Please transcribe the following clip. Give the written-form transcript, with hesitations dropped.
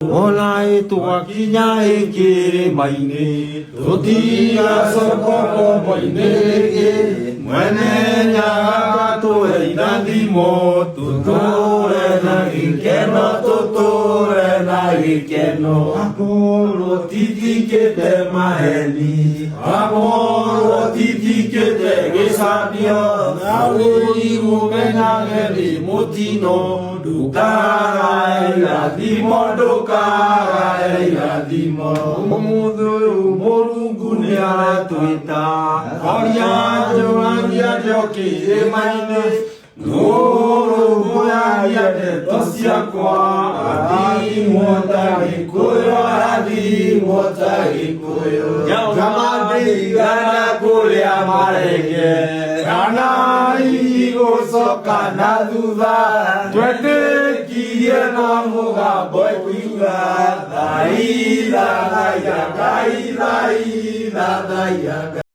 Ola e tua kinya e kere maine, totia soko maine e mwene nya to e nandimo, tutore na ikeno, tutore na ikeno. Amoro titi ke te maheli, amoro titi ke te gesabio, naui mumena heli mutino, dukara la dimo dukara la dimo. Mudu morungu ni ara tuita, koria joangia joki e maine. Noro moya de tosia kwa, adi mota hikoyo. Jamadi gana kule amarege, gana igo soka na duda. Tuete kiye na muga boy kuiga, dai la ya.